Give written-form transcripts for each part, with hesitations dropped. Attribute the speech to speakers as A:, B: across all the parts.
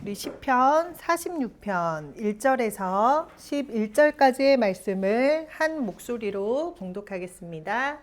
A: 우리 시편 46편 1절에서 11절까지의 말씀을 한 목소리로 봉독하겠습니다.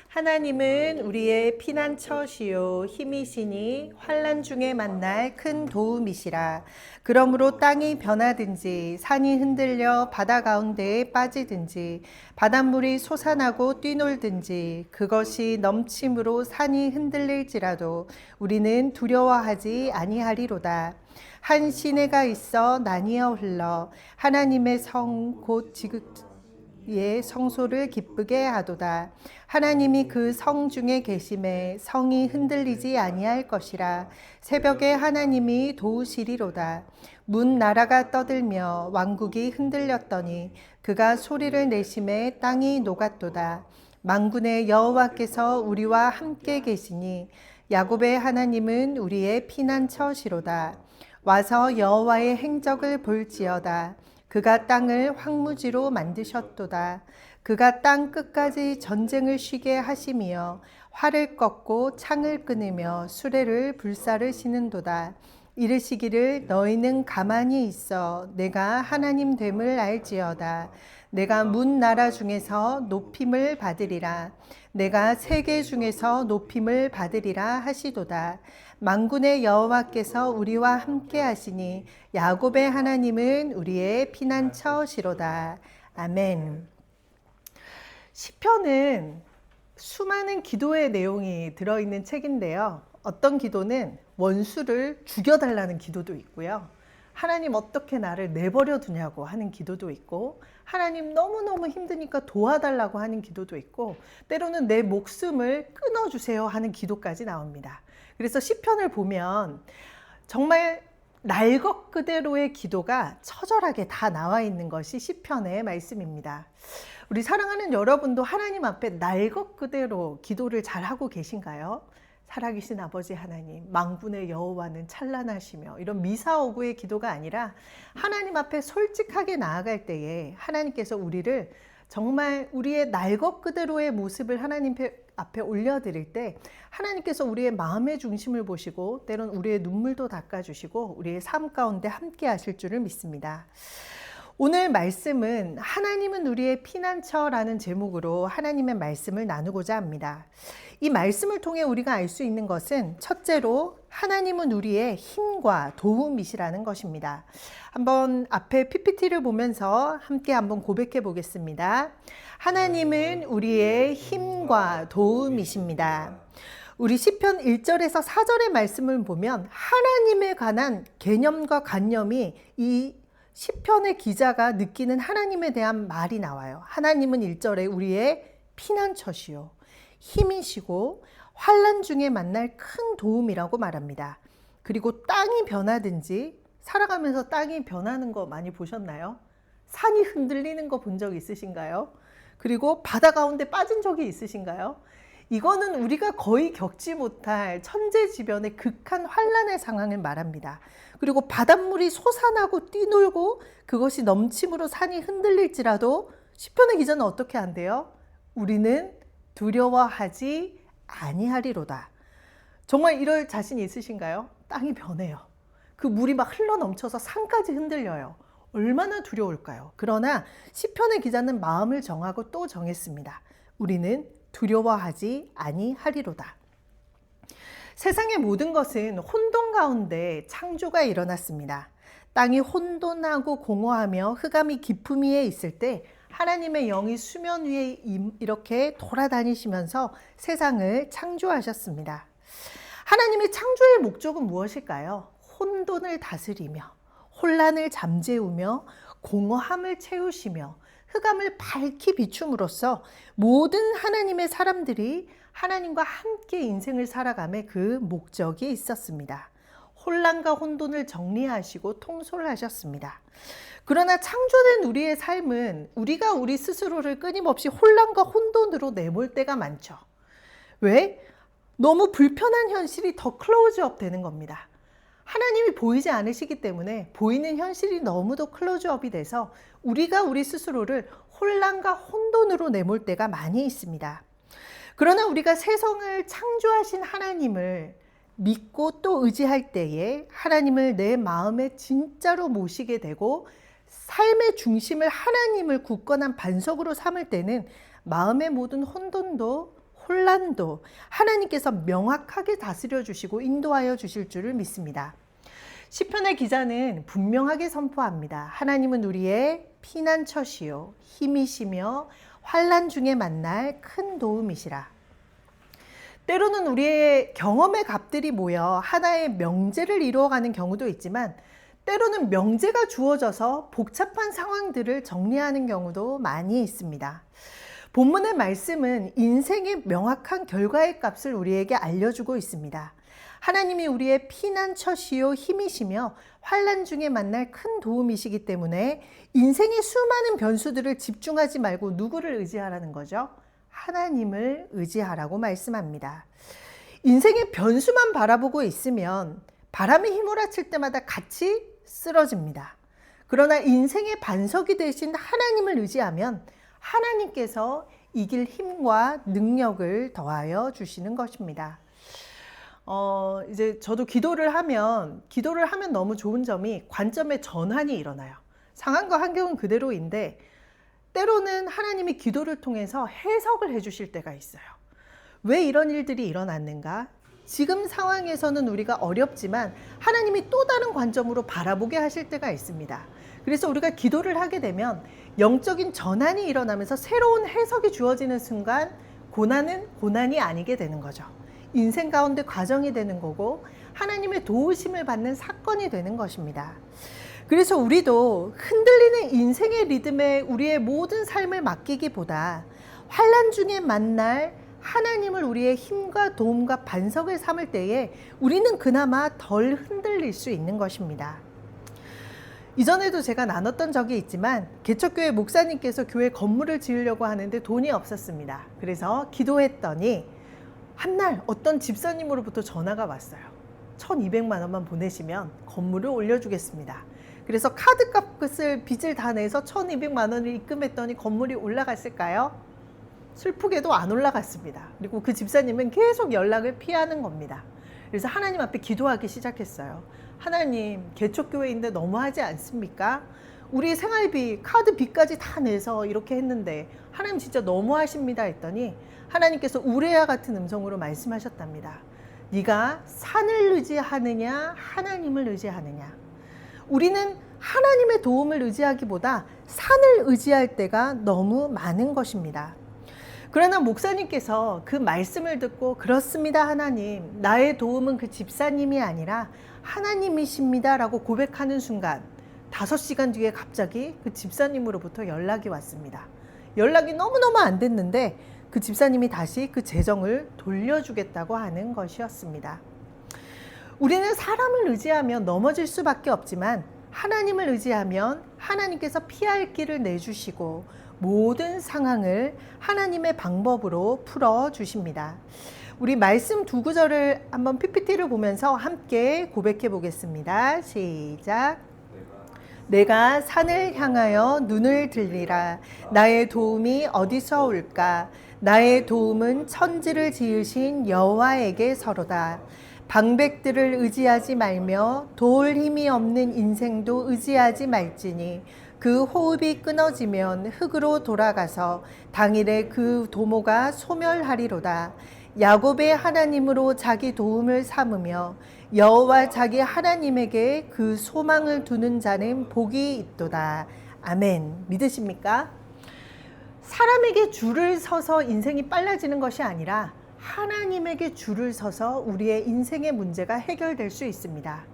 A: 하나님은 우리의 피난처시요 힘이시니 환난 중에 만날 큰 도움이시라. 그러므로 땅이 변하든지 산이 흔들려 바다 가운데에 빠지든지 바닷물이 솟아나고 뛰놀든지 그것이 넘침으로 산이 흔들릴지라도 우리는 두려워하지 아니하리로다. 한 시내가 있어 나뉘어 흘러 하나님의 성 곧 지극의 성소를 기쁘게 하도다. 하나님이 그 성 중에 계심에 성이 흔들리지 아니할 것이라. 새벽에 하나님이 도우시리로다. 문 나라가 떠들며 왕국이 흔들렸더니 그가 소리를 내심에 땅이 녹았도다. 만군의 여호와께서 우리와 함께 계시니 야곱의 하나님은 우리의 피난처시로다. 와서 여호와의 행적을 볼지어다. 그가 땅을 황무지로 만드셨도다. 그가 땅 끝까지 전쟁을 쉬게 하시며 활을 꺾고 창을 끊으며 수레를 불사르시는도다. 이르시기를 너희는 가만히 있어 내가 하나님 됨을 알지어다. 내가 문 나라 중에서 높임을 받으리라. 내가 세계 중에서 높임을 받으리라 하시도다. 만군의 여호와께서 우리와 함께 하시니 야곱의 하나님은 우리의 피난처시로다. 아멘. 시편은 수많은 기도의 내용이 들어있는 책인데요. 어떤 기도는 원수를 죽여달라는 기도도 있고요. 하나님 어떻게 나를 내버려 두냐고 하는 기도도 있고, 하나님 너무너무 힘드니까 도와달라고 하는 기도도 있고, 때로는 내 목숨을 끊어주세요 하는 기도까지 나옵니다. 그래서 시편을 보면 정말 날 것 그대로의 기도가 처절하게 다 나와 있는 것이 시편의 말씀입니다. 우리 사랑하는 여러분도 하나님 앞에 날 것 그대로 기도를 잘 하고 계신가요? 살아계신 아버지 하나님, 만군의 여호와는 찬란하시며, 이런 미사오구의 기도가 아니라 하나님 앞에 솔직하게 나아갈 때에 하나님께서 우리를 정말 우리의 날 것 그대로의 모습을 하나님 앞에 올려드릴 때 하나님께서 우리의 마음의 중심을 보시고 때론 우리의 눈물도 닦아주시고 우리의 삶 가운데 함께 하실 줄을 믿습니다. 오늘 말씀은 하나님은 우리의 피난처라는 제목으로 하나님의 말씀을 나누고자 합니다. 이 말씀을 통해 우리가 알 수 있는 것은 첫째로 하나님은 우리의 힘과 도움이시라는 것입니다. 한번 앞에 PPT를 보면서 함께 한번 고백해 보겠습니다. 하나님은 우리의 힘과 도움이십니다. 우리 시편 1절에서 4절의 말씀을 보면 하나님에 관한 개념과 관념이 이 시편의 기자가 느끼는 하나님에 대한 말이 나와요. 하나님은 1절에 우리의 피난처시요 힘이시고 환난 중에 만날 큰 도움이라고 말합니다. 그리고 땅이 변하든지, 살아가면서 땅이 변하는 거 많이 보셨나요? 산이 흔들리는 거 본 적 있으신가요? 그리고 바다 가운데 빠진 적이 있으신가요? 이거는 우리가 거의 겪지 못할 천재지변의 극한 환난의 상황을 말합니다. 그리고 바닷물이 솟아나고 뛰놀고 그것이 넘침으로 산이 흔들릴지라도 시편의 기자는 어떻게 한대요? 우리는 두려워하지 아니하리로다. 정말 이럴 자신이 있으신가요? 땅이 변해요. 그 물이 막 흘러 넘쳐서 산까지 흔들려요. 얼마나 두려울까요? 그러나 시편의 기자는 마음을 정하고 또 정했습니다. 우리는 두려워하지 아니하리로다. 세상의 모든 것은 혼돈 가운데 창조가 일어났습니다. 땅이 혼돈하고 공허하며 흑암이 깊음 위에 있을 때 하나님의 영이 수면 위에 이렇게 돌아다니시면서 세상을 창조하셨습니다. 하나님의 창조의 목적은 무엇일까요? 혼돈을 다스리며 혼란을 잠재우며 공허함을 채우시며 흑암을 밝히 비춤으로써 모든 하나님의 사람들이 하나님과 함께 인생을 살아감에 그 목적이 있었습니다. 혼란과 혼돈을 정리하시고 통솔하셨습니다. 그러나 창조된 우리의 삶은 우리가 우리 스스로를 끊임없이 혼란과 혼돈으로 내몰 때가 많죠. 왜? 너무 불편한 현실이 더 클로즈업 되는 겁니다. 하나님이 보이지 않으시기 때문에 보이는 현실이 너무도 클로즈업이 돼서 우리가 우리 스스로를 혼란과 혼돈으로 내몰 때가 많이 있습니다. 그러나 우리가 세상을 창조하신 하나님을 믿고 또 의지할 때에 하나님을 내 마음에 진짜로 모시게 되고 삶의 중심을 하나님을 굳건한 반석으로 삼을 때는 마음의 모든 혼돈도 혼란도 하나님께서 명확하게 다스려 주시고 인도하여 주실 줄을 믿습니다. 시편의 기자는 분명하게 선포합니다. 하나님은 우리의 피난처시요 힘이시며 환난 중에 만날 큰 도움이시라. 때로는 우리의 경험의 값들이 모여 하나의 명제를 이루어가는 경우도 있지만 때로는 명제가 주어져서 복잡한 상황들을 정리하는 경우도 많이 있습니다. 본문의 말씀은 인생의 명확한 결과의 값을 우리에게 알려주고 있습니다. 하나님이 우리의 피난처시요 힘이시며 환난 중에 만날 큰 도움이시기 때문에 인생의 수많은 변수들을 집중하지 말고 누구를 의지하라는 거죠? 하나님을 의지하라고 말씀합니다. 인생의 변수만 바라보고 있으면 바람이 휘몰아칠 때마다 같이 쓰러집니다. 그러나 인생의 반석이 되신 하나님을 의지하면 하나님께서 이길 힘과 능력을 더하여 주시는 것입니다. 이제 저도 기도를 하면 너무 좋은 점이 관점의 전환이 일어나요. 상황과 환경은 그대로인데 때로는 하나님이 기도를 통해서 해석을 해주실 때가 있어요. 왜 이런 일들이 일어났는가? 지금 상황에서는 우리가 어렵지만 하나님이 또 다른 관점으로 바라보게 하실 때가 있습니다. 그래서 우리가 기도를 하게 되면 영적인 전환이 일어나면서 새로운 해석이 주어지는 순간 고난은 고난이 아니게 되는 거죠. 인생 가운데 과정이 되는 거고 하나님의 도우심을 받는 사건이 되는 것입니다. 그래서 우리도 흔들리는 인생의 리듬에 우리의 모든 삶을 맡기기보다 환난 중에 만날 하나님을 우리의 힘과 도움과 반석을 삼을 때에 우리는 그나마 덜 흔들릴 수 있는 것입니다. 이전에도 제가 나눴던 적이 있지만 개척교회 목사님께서 교회 건물을 지으려고 하는데 돈이 없었습니다. 그래서 기도했더니 한날 어떤 집사님으로부터 전화가 왔어요. 1,200만 원만 보내시면 건물을 올려주겠습니다. 그래서 카드값을 빚을 다 내서 1,200만 원을 입금했더니 건물이 올라갔을까요? 슬프게도 안 올라갔습니다. 그리고 그 집사님은 계속 연락을 피하는 겁니다. 그래서 하나님 앞에 기도하기 시작했어요. 하나님, 개척교회인데 너무하지 않습니까? 우리 생활비, 카드 빚까지 다 내서 이렇게 했는데 하나님 진짜 너무하십니다 했더니 하나님께서 우레아 같은 음성으로 말씀하셨답니다. 네가 산을 의지하느냐 하나님을 의지하느냐. 우리는 하나님의 도움을 의지하기보다 산을 의지할 때가 너무 많은 것입니다. 그러나 목사님께서 그 말씀을 듣고 그렇습니다 하나님, 나의 도움은 그 집사님이 아니라 하나님이십니다 라고 고백하는 순간 5시간 뒤에 갑자기 그 집사님으로부터 연락이 왔습니다. 연락이 너무너무 안 됐는데 그 집사님이 다시 그 재정을 돌려주겠다고 하는 것이었습니다. 우리는 사람을 의지하면 넘어질 수밖에 없지만 하나님을 의지하면 하나님께서 피할 길을 내주시고 모든 상황을 하나님의 방법으로 풀어주십니다. 우리 말씀 두 구절을 한번 PPT를 보면서 함께 고백해 보겠습니다. 시작. 내가 산을 향하여 눈을 들리라. 나의 도움이 어디서 올까? 나의 도움은 천지를 지으신 여호와에게 서로다. 방백들을 의지하지 말며 도울 힘이 없는 인생도 의지하지 말지니 그 호흡이 끊어지면 흙으로 돌아가서 당일에 그 도모가 소멸하리로다. 야곱의 하나님으로 자기 도움을 삼으며 여호와 자기 하나님에게 그 소망을 두는 자는 복이 있도다. 아멘. 믿으십니까? 사람에게 줄을 서서 인생이 빨라지는 것이 아니라 하나님에게 줄을 서서 우리의 인생의 문제가 해결될 수 있습니다.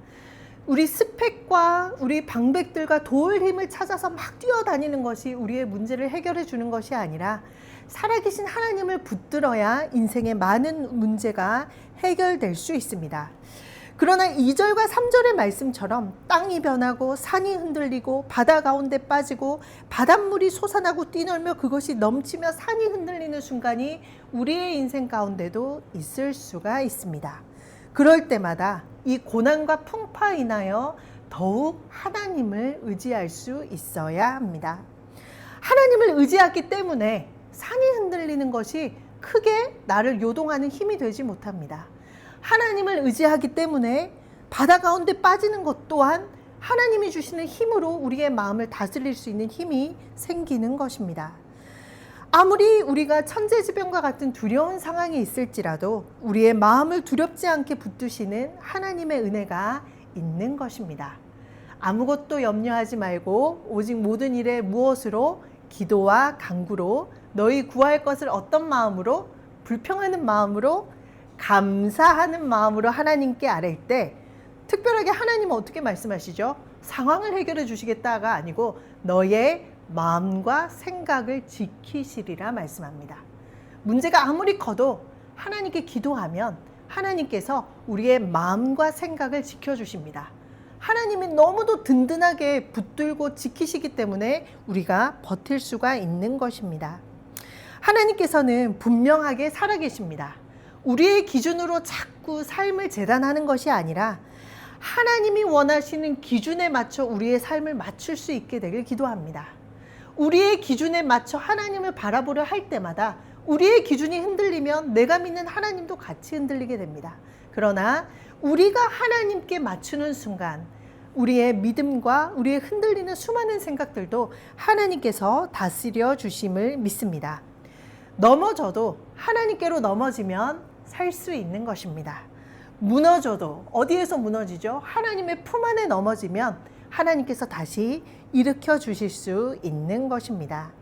A: 우리 스펙과 우리 방백들과 도울 힘을 찾아서 막 뛰어다니는 것이 우리의 문제를 해결해 주는 것이 아니라 살아계신 하나님을 붙들어야 인생의 많은 문제가 해결될 수 있습니다. 그러나 2절과 3절의 말씀처럼 땅이 변하고 산이 흔들리고 바다 가운데 빠지고 바닷물이 솟아나고 뛰놀며 그것이 넘치며 산이 흔들리는 순간이 우리의 인생 가운데도 있을 수가 있습니다. 그럴 때마다 이 고난과 풍파에 인하여 더욱 하나님을 의지할 수 있어야 합니다. 하나님을 의지하기 때문에 산이 흔들리는 것이 크게 나를 요동하는 힘이 되지 못합니다. 하나님을 의지하기 때문에 바다 가운데 빠지는 것 또한 하나님이 주시는 힘으로 우리의 마음을 다스릴 수 있는 힘이 생기는 것입니다. 아무리 우리가 천재지변과 같은 두려운 상황이 있을지라도 우리의 마음을 두렵지 않게 붙드시는 하나님의 은혜가 있는 것입니다. 아무것도 염려하지 말고 오직 모든 일에 무엇으로? 기도와 간구로 너희 구할 것을 어떤 마음으로? 불평하는 마음으로, 감사하는 마음으로 하나님께 아뢰일 때, 특별하게 하나님은 어떻게 말씀하시죠? 상황을 해결해 주시겠다가 아니고 너의 마음과 생각을 지키시리라 말씀합니다. 문제가 아무리 커도 하나님께 기도하면 하나님께서 우리의 마음과 생각을 지켜주십니다. 하나님이 너무도 든든하게 붙들고 지키시기 때문에 우리가 버틸 수가 있는 것입니다. 하나님께서는 분명하게 살아계십니다. 우리의 기준으로 자꾸 삶을 재단하는 것이 아니라 하나님이 원하시는 기준에 맞춰 우리의 삶을 맞출 수 있게 되길 기도합니다. 우리의 기준에 맞춰 하나님을 바라보려 할 때마다 우리의 기준이 흔들리면 내가 믿는 하나님도 같이 흔들리게 됩니다. 그러나 우리가 하나님께 맞추는 순간 우리의 믿음과 우리의 흔들리는 수많은 생각들도 하나님께서 다스려 주심을 믿습니다. 넘어져도 하나님께로 넘어지면 살 수 있는 것입니다. 무너져도 어디에서 무너지죠? 하나님의 품 안에 넘어지면 하나님께서 다시 일으켜 주실 수 있는 것입니다.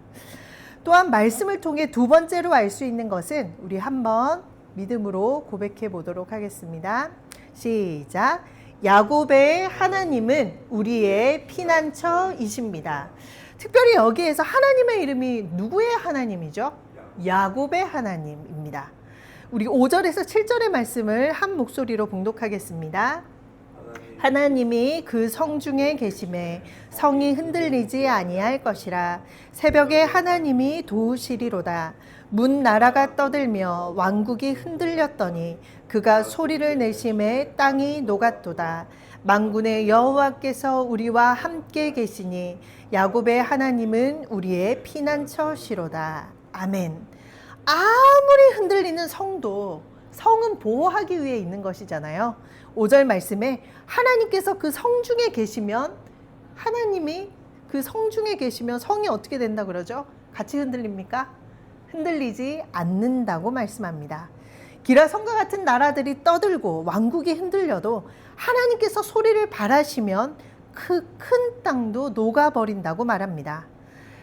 A: 또한 말씀을 통해 두 번째로 알 수 있는 것은 우리 한번 믿음으로 고백해 보도록 하겠습니다. 시작. 야곱의 하나님은 우리의 피난처이십니다. 특별히 여기에서 하나님의 이름이 누구의 하나님이죠? 야곱의 하나님입니다. 우리 5절에서 7절의 말씀을 한 목소리로 봉독하겠습니다. 하나님이 그 성중에 계심에 성이 흔들리지 아니할 것이라. 새벽에 하나님이 도우시리로다. 문 나라가 떠들며 왕국이 흔들렸더니 그가 소리를 내심에 땅이 녹았도다. 만군의 여호와께서 우리와 함께 계시니 야곱의 하나님은 우리의 피난처시로다. 아멘. 아무리 흔들리는 성도, 성은 보호하기 위해 있는 것이잖아요. 5절 말씀에 하나님께서 그 성중에 계시면, 하나님이 그 성중에 계시면 성이 어떻게 된다 그러죠? 같이 흔들립니까? 흔들리지 않는다고 말씀합니다. 기라성과 같은 나라들이 떠들고 왕국이 흔들려도 하나님께서 소리를 발하시면 그 큰 땅도 녹아버린다고 말합니다.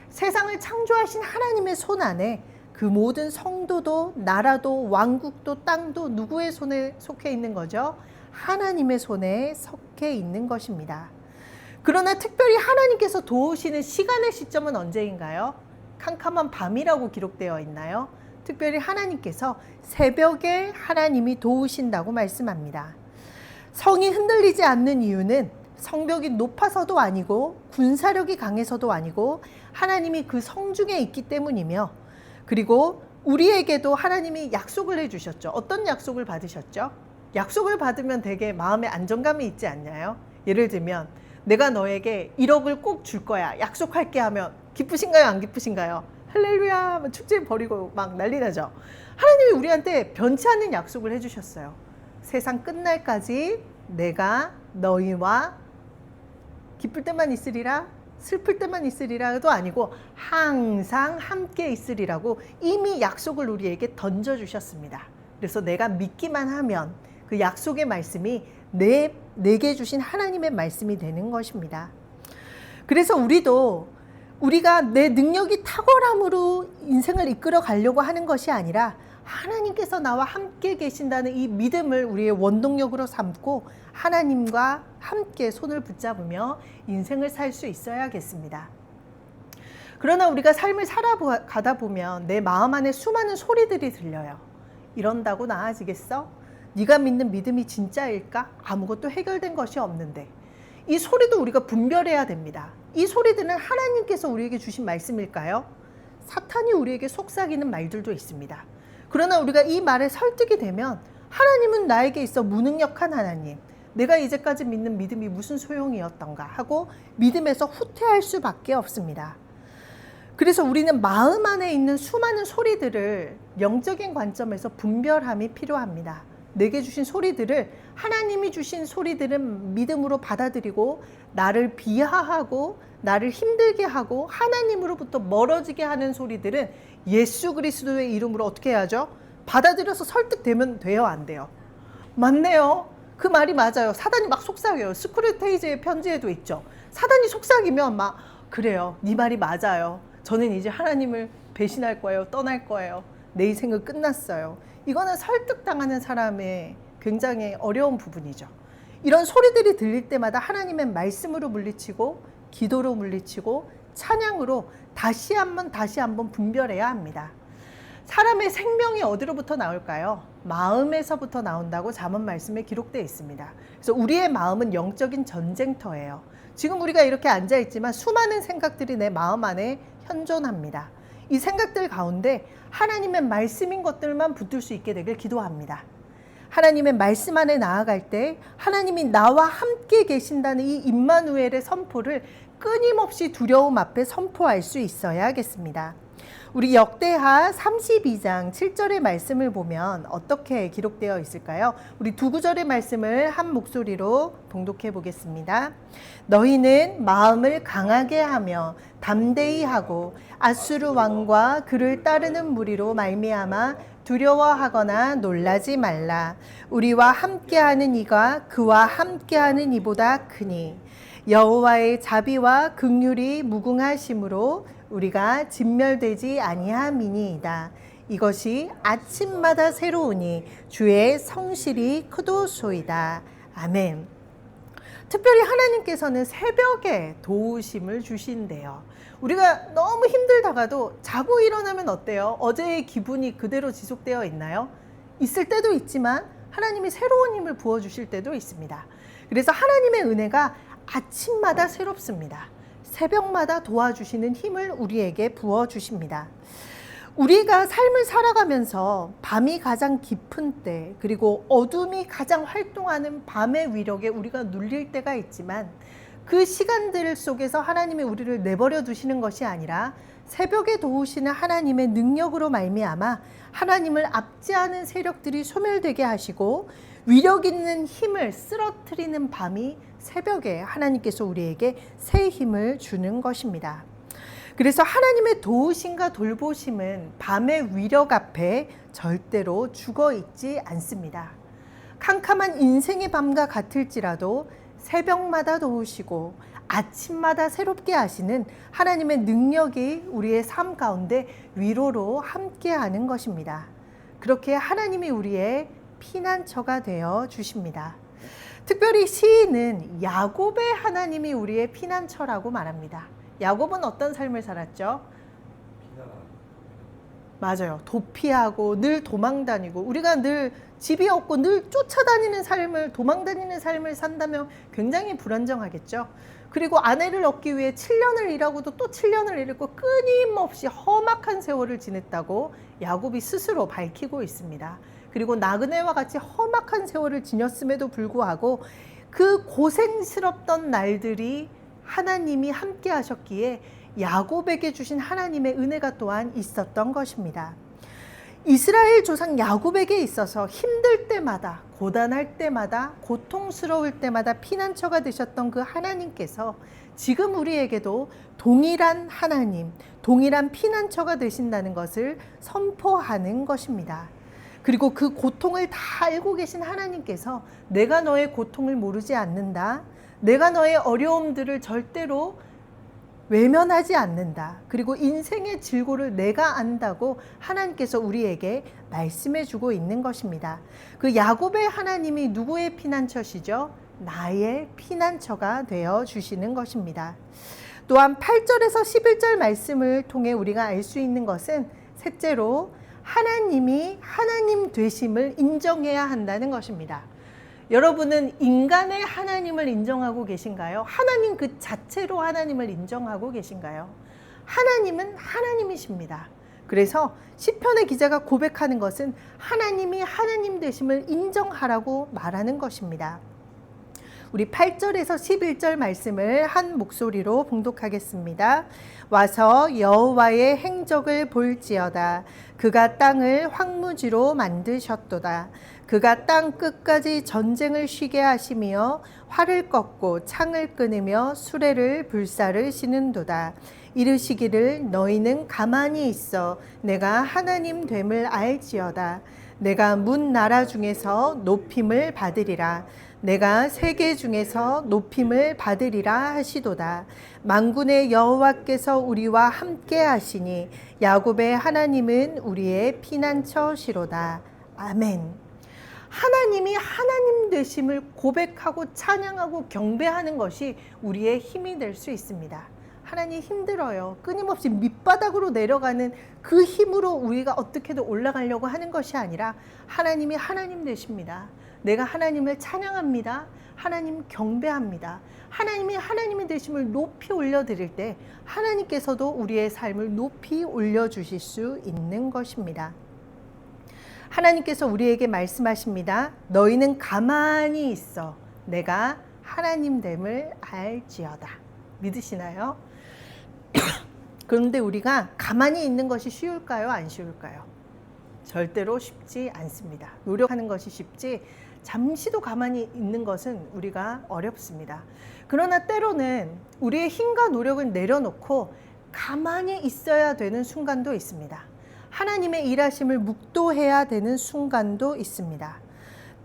A: 세상을 창조하신 하나님의 손 안에 그 모든 성도도 나라도 왕국도 땅도 누구의 손에 속해 있는 거죠? 하나님의 손에 속해 있는 것입니다. 그러나 특별히 하나님께서 도우시는 시간의 시점은 언제인가요? 캄캄한 밤이라고 기록되어 있나요? 특별히 하나님께서 새벽에 하나님이 도우신다고 말씀합니다. 성이 흔들리지 않는 이유는 성벽이 높아서도 아니고 군사력이 강해서도 아니고 하나님이 그 성중에 있기 때문이며, 그리고 우리에게도 하나님이 약속을 해주셨죠. 어떤 약속을 받으셨죠? 약속을 받으면 되게 마음에 안정감이 있지 않나요? 예를 들면 내가 너에게 1억을 꼭 줄 거야, 약속할게 하면 기쁘신가요? 안 기쁘신가요? 할렐루야 축제 벌이고 막 난리 나죠. 하나님이 우리한테 변치 않는 약속을 해주셨어요. 세상 끝날까지 내가 너희와 기쁠 때만 있으리라, 슬플 때만 있으리라도 아니고 항상 함께 있으리라고 이미 약속을 우리에게 던져주셨습니다. 그래서 내가 믿기만 하면 그 약속의 말씀이 내게 주신 하나님의 말씀이 되는 것입니다. 그래서 우리가 내 능력이 탁월함으로 인생을 이끌어 가려고 하는 것이 아니라 하나님께서 나와 함께 계신다는 이 믿음을 우리의 원동력으로 삼고 하나님과 함께 손을 붙잡으며 인생을 살 수 있어야겠습니다. 그러나 우리가 삶을 살아가다 보면 내 마음 안에 수많은 소리들이 들려요. 이런다고 나아지겠어? 네가 믿는 믿음이 진짜일까? 아무것도 해결된 것이 없는데. 이 소리도 우리가 분별해야 됩니다. 이 소리들은 하나님께서 우리에게 주신 말씀일까요? 사탄이 우리에게 속삭이는 말들도 있습니다. 그러나 우리가 이 말에 설득이 되면 하나님은 나에게 있어 무능력한 하나님, 내가 이제까지 믿는 믿음이 무슨 소용이었던가 하고 믿음에서 후퇴할 수밖에 없습니다. 그래서 우리는 마음 안에 있는 수많은 소리들을 영적인 관점에서 분별함이 필요합니다. 내게 주신 소리들을, 하나님이 주신 소리들은 믿음으로 받아들이고 나를 비하하고 나를 힘들게 하고 하나님으로부터 멀어지게 하는 소리들은 예수 그리스도의 이름으로 어떻게 해야죠? 받아들여서 설득되면 돼요, 안 돼요? 맞네요. 그 말이 맞아요. 사단이 막 속삭여요. 스크루테이지의 편지에도 있죠. 사단이 속삭이면 막 그래요. 네 말이 맞아요. 저는 이제 하나님을 배신할 거예요. 떠날 거예요. 내 인생은 끝났어요. 이거는 설득당하는 사람의 굉장히 어려운 부분이죠. 이런 소리들이 들릴 때마다 하나님의 말씀으로 물리치고 기도로 물리치고 찬양으로 다시 한번 분별해야 합니다. 사람의 생명이 어디로부터 나올까요? 마음에서부터 나온다고 잠언 말씀에 기록되어 있습니다. 그래서 우리의 마음은 영적인 전쟁터예요. 지금 우리가 이렇게 앉아있지만 수많은 생각들이 내 마음 안에 현존합니다. 이 생각들 가운데 하나님의 말씀인 것들만 붙들 수 있게 되길 기도합니다. 하나님의 말씀 안에 나아갈 때 하나님이 나와 함께 계신다는 이 임마누엘의 선포를 끊임없이 두려움 앞에 선포할 수 있어야겠습니다. 우리 역대하 32장 7절의 말씀을 보면 어떻게 기록되어 있을까요? 우리 두 구절의 말씀을 한 목소리로 봉독해 보겠습니다. 너희는 마음을 강하게 하며 담대히 하고 아수르 왕과 그를 따르는 무리로 말미암아 두려워하거나 놀라지 말라. 우리와 함께하는 이가 그와 함께하는 이보다 크니 여호와의 자비와 긍휼이 무궁하심으로 우리가 진멸되지 아니함이니이다. 이것이 아침마다 새로우니 주의 성실이 크도소이다. 아멘. 특별히 하나님께서는 새벽에 도우심을 주신대요. 우리가 너무 힘들다가도 자고 일어나면 어때요? 어제의 기분이 그대로 지속되어 있나요? 있을 때도 있지만 하나님이 새로운 힘을 부어주실 때도 있습니다. 그래서 하나님의 은혜가 아침마다 새롭습니다. 새벽마다 도와주시는 힘을 우리에게 부어주십니다. 우리가 삶을 살아가면서 밤이 가장 깊은 때, 그리고 어둠이 가장 활동하는 밤의 위력에 우리가 눌릴 때가 있지만 그 시간들 속에서 하나님이 우리를 내버려 두시는 것이 아니라 새벽에 도우시는 하나님의 능력으로 말미암아 하나님을 압제하는 세력들이 소멸되게 하시고 위력 있는 힘을 쓰러뜨리는 밤이 새벽에 하나님께서 우리에게 새 힘을 주는 것입니다. 그래서 하나님의 도우심과 돌보심은 밤의 위력 앞에 절대로 죽어 있지 않습니다. 캄캄한 인생의 밤과 같을지라도 새벽마다 도우시고 아침마다 새롭게 하시는 하나님의 능력이 우리의 삶 가운데 위로로 함께하는 것입니다. 그렇게 하나님이 우리의 피난처가 되어 주십니다. 특별히 시인은 야곱의 하나님이 우리의 피난처라고 말합니다. 야곱은 어떤 삶을 살았죠? 맞아요. 도피하고 늘 도망다니고, 우리가 늘 집이 없고 늘 쫓아다니는 삶을, 도망다니는 삶을 산다면 굉장히 불안정하겠죠. 그리고 아내를 얻기 위해 7년을 일하고도 또 7년을 일했고 끊임없이 험악한 세월을 지냈다고 야곱이 스스로 밝히고 있습니다. 그리고 나그네와 같이 험악한 세월을 지녔음에도 불구하고 그 고생스럽던 날들이 하나님이 함께 하셨기에 야곱에게 주신 하나님의 은혜가 또한 있었던 것입니다. 이스라엘 조상 야곱에게 있어서 힘들 때마다, 고단할 때마다, 고통스러울 때마다 피난처가 되셨던 그 하나님께서 지금 우리에게도 동일한 하나님, 동일한 피난처가 되신다는 것을 선포하는 것입니다. 그리고 그 고통을 다 알고 계신 하나님께서 내가 너의 고통을 모르지 않는다. 내가 너의 어려움들을 절대로 외면하지 않는다. 그리고 인생의 질고를 내가 안다고 하나님께서 우리에게 말씀해 주고 있는 것입니다. 그 야곱의 하나님이 누구의 피난처시죠? 나의 피난처가 되어 주시는 것입니다. 또한 8절에서 11절 말씀을 통해 우리가 알 수 있는 것은 셋째로 하나님이 하나님 되심을 인정해야 한다는 것입니다. 여러분은 인간의 하나님을 인정하고 계신가요? 하나님 그 자체로 하나님을 인정하고 계신가요? 하나님은 하나님이십니다. 그래서 시편의 기자가 고백하는 것은 하나님이 하나님 되심을 인정하라고 말하는 것입니다. 우리 8절에서 11절 말씀을 한 목소리로 봉독하겠습니다. 와서 여호와의 행적을 볼지어다. 그가 땅을 황무지로 만드셨도다. 그가 땅 끝까지 전쟁을 쉬게 하시며 활을 꺾고 창을 끊으며 수레를 불사르시는도다. 이르시기를 너희는 가만히 있어 내가 하나님 됨을 알지어다. 내가 문 나라 중에서 높임을 받으리라. 내가 세계 중에서 높임을 받으리라 하시도다. 만군의 여호와께서 우리와 함께 하시니 야곱의 하나님은 우리의 피난처시로다. 아멘. 하나님이 하나님 되심을 고백하고 찬양하고 경배하는 것이 우리의 힘이 될 수 있습니다. 하나님 힘들어요. 끊임없이 밑바닥으로 내려가는 그 힘으로 우리가 어떻게든 올라가려고 하는 것이 아니라 하나님이 하나님 되십니다. 내가 하나님을 찬양합니다. 하나님 경배합니다. 하나님이 하나님의 되심을 높이 올려드릴 때 하나님께서도 우리의 삶을 높이 올려주실 수 있는 것입니다. 하나님께서 우리에게 말씀하십니다. 너희는 가만히 있어 내가 하나님 됨을 알지어다. 믿으시나요? 그런데 우리가 가만히 있는 것이 쉬울까요? 안 쉬울까요? 절대로 쉽지 않습니다. 노력하는 것이 쉽지 잠시도 가만히 있는 것은 우리가 어렵습니다. 그러나 때로는 우리의 힘과 노력을 내려놓고 가만히 있어야 되는 순간도 있습니다. 하나님의 일하심을 묵도해야 되는 순간도 있습니다.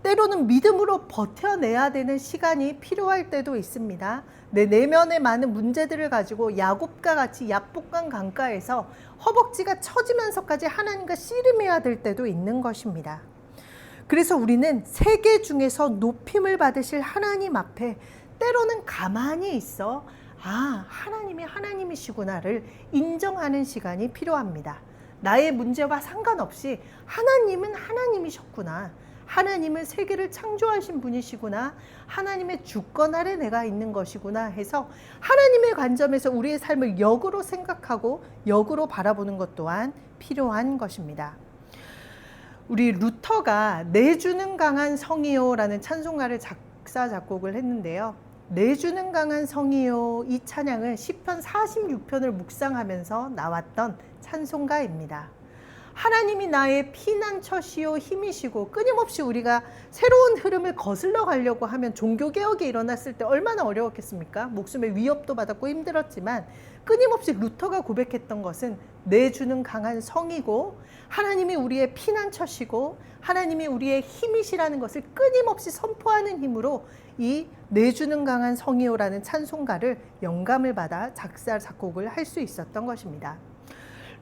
A: 때로는 믿음으로 버텨내야 되는 시간이 필요할 때도 있습니다. 내 내면에 많은 문제들을 가지고 야곱과 같이 야복강 강가에서 허벅지가 처지면서까지 하나님과 씨름해야 될 때도 있는 것입니다. 그래서 우리는 세계 중에서 높임을 받으실 하나님 앞에 때로는 가만히 있어 하나님이 하나님이시구나를 인정하는 시간이 필요합니다. 나의 문제와 상관없이 하나님은 하나님이셨구나. 하나님은 세계를 창조하신 분이시구나. 하나님의 주권 아래 내가 있는 것이구나 해서 하나님의 관점에서 우리의 삶을 역으로 생각하고 역으로 바라보는 것 또한 필요한 것입니다. 우리 루터가 내주는 강한 성이요라는 찬송가를 작사 작곡을 했는데요. 내주는 강한 성이요, 이 찬양은 시편 46편을 묵상하면서 나왔던 찬송가입니다. 하나님이 나의 피난처시요 힘이시고, 끊임없이 우리가 새로운 흐름을 거슬러 가려고 하면 종교개혁이 일어났을 때 얼마나 어려웠겠습니까? 목숨의 위협도 받았고 힘들었지만 끊임없이 루터가 고백했던 것은 내주는 강한 성이고 하나님이 우리의 피난처시고 하나님이 우리의 힘이시라는 것을 끊임없이 선포하는 힘으로 이 내주는 강한 성이요라는 찬송가를 영감을 받아 작사 작곡을 할 수 있었던 것입니다.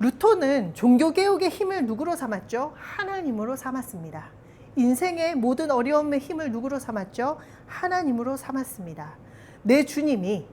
A: 루터는 종교개혁의 힘을 누구로 삼았죠? 하나님으로 삼았습니다. 인생의 모든 어려움의 힘을 누구로 삼았죠? 하나님으로 삼았습니다. 내 주님이,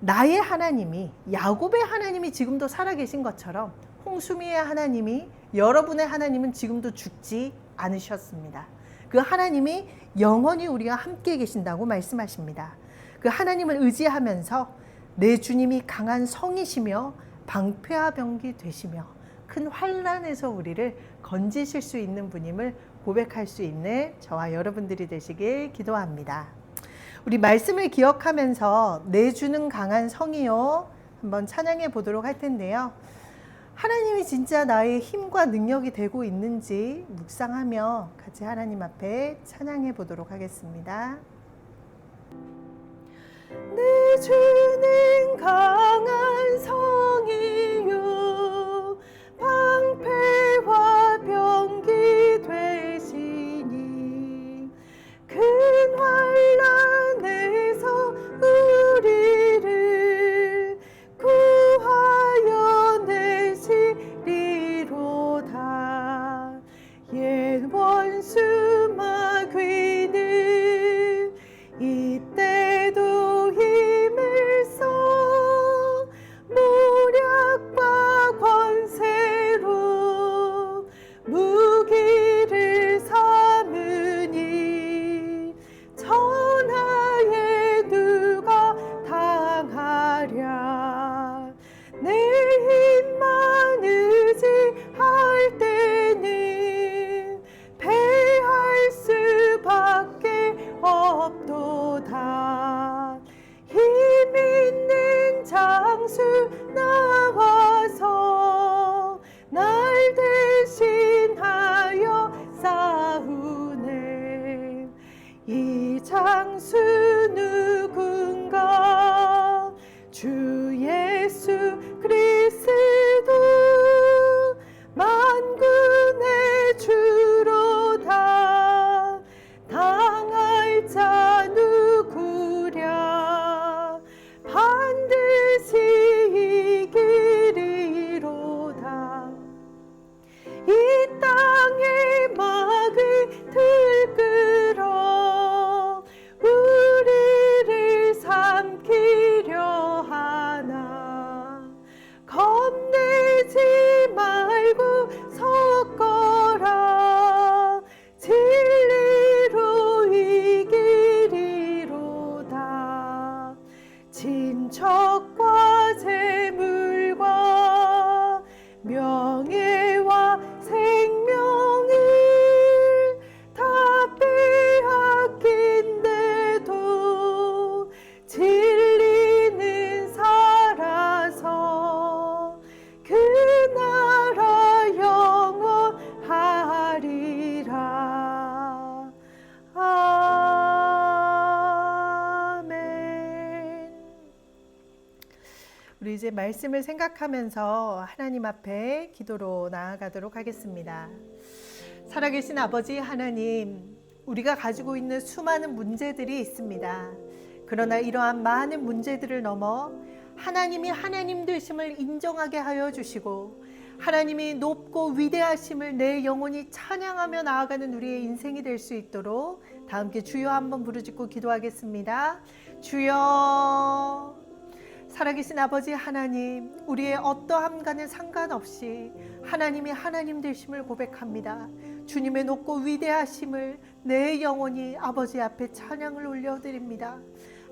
A: 나의 하나님이, 야곱의 하나님이 지금도 살아계신 것처럼 홍수미의 하나님이, 여러분의 하나님은 지금도 죽지 않으셨습니다. 그 하나님이 영원히 우리와 함께 계신다고 말씀하십니다. 그 하나님을 의지하면서 내 주님이 강한 성이시며 방패와 병기 되시며 큰 환난에서 우리를 건지실 수 있는 분임을 고백할 수 있는 저와 여러분들이 되시길 기도합니다. 우리 말씀을 기억하면서 내주는 강한 성이요 한번 찬양해 보도록 할 텐데요. 하나님이 진짜 나의 힘과 능력이 되고 있는지 묵상하며 같이 하나님 앞에 찬양해 보도록 하겠습니다. 내 주는 강한 성이요 방패와 병기 되시니 큰 환난에서 우리를 구하여 내시리로다. 옛 원수 마귀는 이때도 힘을 써 친척과 재물과 명예와 생명을 다 빼앗긴데도 진리는 살아서 그 나라 영원하리라. 아멘. 우리 이제 말씀을 생각하면서 하나님 앞에 기도로 나아가도록 하겠습니다. 살아계신 아버지 하나님, 우리가 가지고 있는 수많은 문제들이 있습니다. 그러나 이러한 많은 문제들을 넘어 하나님이 하나님 되심을 인정하게 하여 주시고 하나님이 높고 위대하심을 내 영혼이 찬양하며 나아가는 우리의 인생이 될 수 있도록 다 함께 주여 한번 부르짖고 기도하겠습니다. 주여, 살아계신 아버지 하나님, 우리의 어떠함과는 상관없이 하나님이 하나님 되심을 고백합니다. 주님의 높고 위대하심을 내 영혼이 아버지 앞에 찬양을 올려드립니다.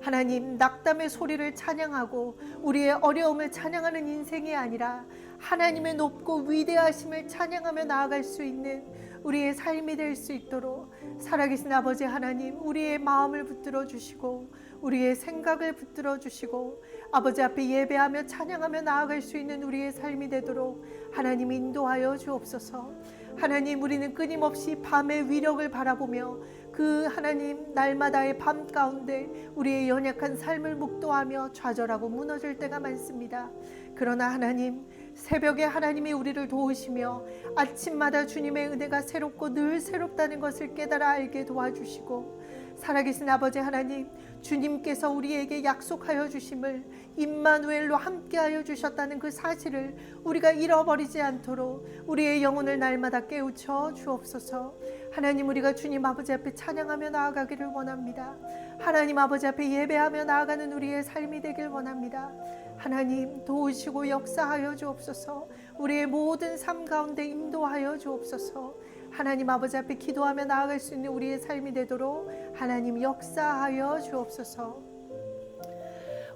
A: 하나님, 낙담의 소리를 찬양하고 우리의 어려움을 찬양하는 인생이 아니라 하나님의 높고 위대하심을 찬양하며 나아갈 수 있는 우리의 삶이 될 수 있도록 살아계신 아버지 하나님, 우리의 마음을 붙들어 주시고 우리의 생각을 붙들어 주시고 아버지 앞에 예배하며 찬양하며 나아갈 수 있는 우리의 삶이 되도록 하나님 인도하여 주옵소서. 하나님, 우리는 끊임없이 밤의 위력을 바라보며 그 하나님 날마다의 밤 가운데 우리의 연약한 삶을 묵도하며 좌절하고 무너질 때가 많습니다. 그러나 하나님, 새벽에 하나님이 우리를 도우시며 아침마다 주님의 은혜가 새롭고 늘 새롭다는 것을 깨달아 알게 도와주시고 살아계신 아버지 하나님, 주님께서 우리에게 약속하여 주심을 임마누엘로 함께하여 주셨다는 그 사실을 우리가 잃어버리지 않도록 우리의 영혼을 날마다 깨우쳐 주옵소서. 하나님, 우리가 주님 아버지 앞에 찬양하며 나아가기를 원합니다. 하나님 아버지 앞에 예배하며 나아가는 우리의 삶이 되길 원합니다. 하나님, 도우시고 역사하여 주옵소서. 우리의 모든 삶 가운데 인도하여 주옵소서. 하나님 아버지 앞에 기도하며 나아갈 수 있는 우리의 삶이 되도록 하나님 역사하여 주옵소서.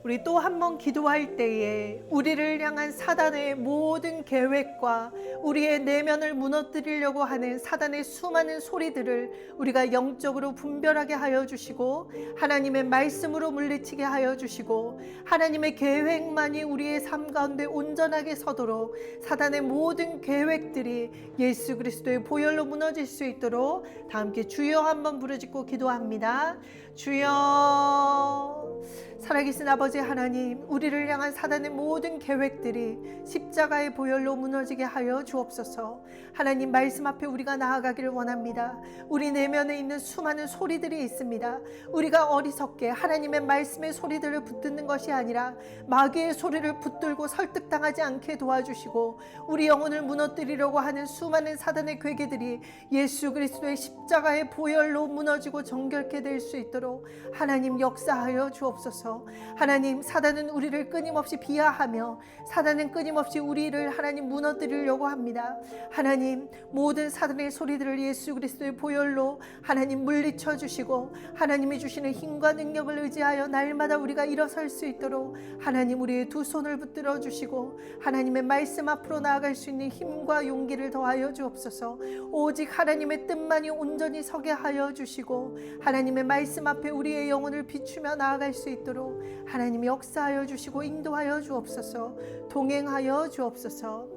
A: 우리 또 한 번 기도할 때에 우리를 향한 사단의 모든 계획과 우리의 내면을 무너뜨리려고 하는 사단의 수많은 소리들을 우리가 영적으로 분별하게 하여 주시고 하나님의 말씀으로 물리치게 하여 주시고 하나님의 계획만이 우리의 삶 가운데 온전하게 서도록 사단의 모든 계획들이 예수 그리스도의 보혈로 무너질 수 있도록 다 함께 주여 한번 부르짖고 기도합니다. 주여, 살아계신 아버지 하나님, 우리를 향한 사단의 모든 계획들이 십자가의 보혈로 무너지게 하여 주옵소서. 하나님 말씀 앞에 우리가 나아가기를 원합니다. 우리 내면에 있는 수많은 소리들이 있습니다. 우리가 어리석게 하나님의 말씀의 소리들을 붙드는 것이 아니라 마귀의 소리를 붙들고 설득당하지 않게 도와주시고 우리 영혼을 무너뜨리려고 하는 수많은 사단의 괴계들이 예수 그리스도의 십자가의 보혈로 무너지고 정결케 될 수 있도록 하나님 역사하여 주옵소서. 하나님, 사단은 우리를 끊임없이 비하하며 사단은 끊임없이 우리를 하나님 무너뜨리려고 합니다. 하나님, 모든 사단의 소리들을 예수 그리스도의 보혈로 하나님 물리쳐 주시고 하나님이 주시는 힘과 능력을 의지하여 날마다 우리가 일어설 수 있도록 하나님 우리의 두 손을 붙들어 주시고 하나님의 말씀 앞으로 나아갈 수 있는 힘과 용기를 더하여 주옵소서. 오직 하나님의 뜻만이 온전히 서게 하여 주시고 하나님의 말씀 앞에 우리의 영혼을 비추며 나아갈 수 있도록 하나님이 역사하여 주시고 인도하여 주옵소서. 동행하여 주옵소서.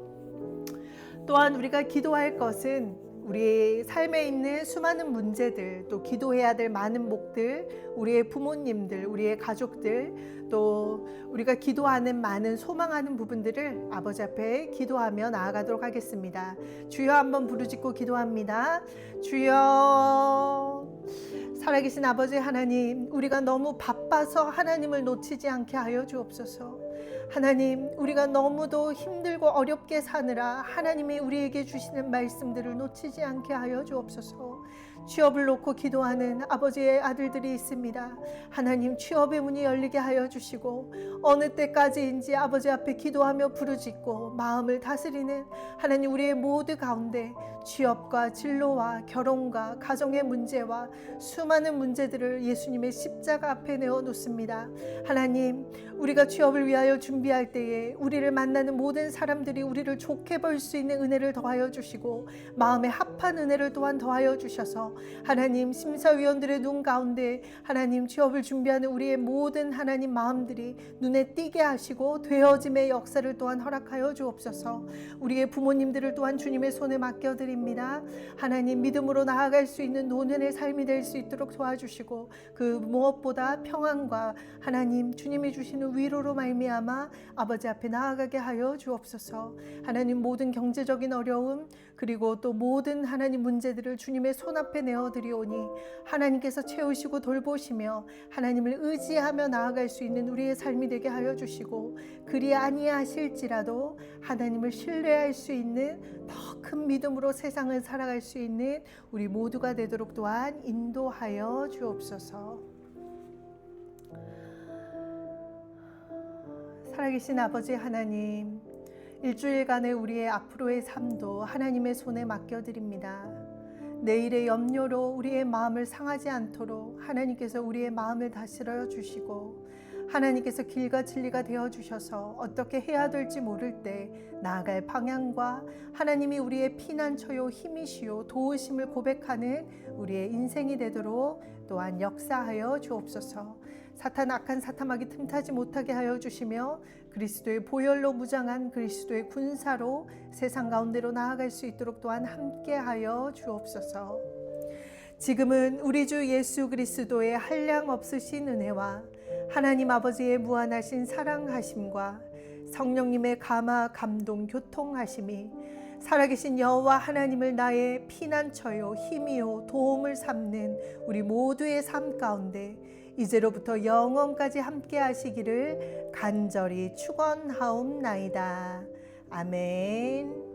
A: 또한 우리가 기도할 것은 우리의 삶에 있는 수많은 문제들, 또 기도해야 될 많은 목들, 우리의 부모님들, 우리의 가족들, 또 우리가 기도하는 많은 소망하는 부분들을 아버지 앞에 기도하며 나아가도록 하겠습니다. 주여 한번 부르짖고 기도합니다. 주여, 살아계신 아버지 하나님, 우리가 너무 바빠서 하나님을 놓치지 않게 하여 주옵소서. 하나님, 우리가 너무도 힘들고 어렵게 사느라 하나님이 우리에게 주시는 말씀들을 놓치지 않게 하여 주옵소서. 취업을 놓고 기도하는 아버지의 아들들이 있습니다. 하나님, 취업의 문이 열리게 하여 주시고 어느 때까지인지 아버지 앞에 기도하며 부르짖고 마음을 다스리는 하나님, 우리의 모두 가운데 취업과 진로와 결혼과 가정의 문제와 수많은 문제들을 예수님의 십자가 앞에 내어놓습니다. 하나님, 우리가 취업을 위하여 준비할 때에 우리를 만나는 모든 사람들이 우리를 좋게 볼 수 있는 은혜를 더하여 주시고 마음에 합한 은혜를 또한 더하여 주셔서 하나님, 심사위원들의 눈 가운데 하나님, 취업을 준비하는 우리의 모든 하나님 마음들이 눈에 띄게 하시고 되어짐의 역사를 또한 허락하여 주옵소서. 우리의 부모님들을 또한 주님의 손에 맡겨드립니다. 하나님, 믿음으로 나아갈 수 있는 노년의 삶이 될 수 있도록 도와주시고 그 무엇보다 평안과 하나님 주님이 주시는 위로로 말미암아 아버지 앞에 나아가게 하여 주옵소서. 하나님, 모든 경제적인 어려움 그리고 또 모든 하나님 문제들을 주님의 손 앞에 내어드리오니 하나님께서 채우시고 돌보시며 하나님을 의지하며 나아갈 수 있는 우리의 삶이 되게 하여 주시고, 그리 아니하실지라도 하나님을 신뢰할 수 있는 더 큰 믿음으로 세상을 살아갈 수 있는 우리 모두가 되도록 또한 인도하여 주옵소서. 살아계신 아버지 하나님, 일주일간의 우리의 앞으로의 삶도 하나님의 손에 맡겨드립니다. 내일의 염려로 우리의 마음을 상하지 않도록 하나님께서 우리의 마음을 다스려 주시고, 하나님께서 길과 진리가 되어 주셔서 어떻게 해야 될지 모를 때 나아갈 방향과 하나님이 우리의 피난처요 힘이시요 도우심을 고백하는 우리의 인생이 되도록 또한 역사하여 주옵소서. 사탄, 악한 사탐하기 틈타지 못하게 하여 주시며 그리스도의 보혈로 무장한 그리스도의 군사로 세상 가운데로 나아갈 수 있도록 또한 함께하여 주옵소서. 지금은 우리 주 예수 그리스도의 한량없으신 은혜와 하나님 아버지의 무한하신 사랑하심과 성령님의 감화 감동 교통하심이 살아계신 여호와 하나님을 나의 피난처요 힘이요 도움을 삼는 우리 모두의 삶 가운데 이제로부터 영원까지 함께 하시기를 간절히 축원하옵나이다. 아멘.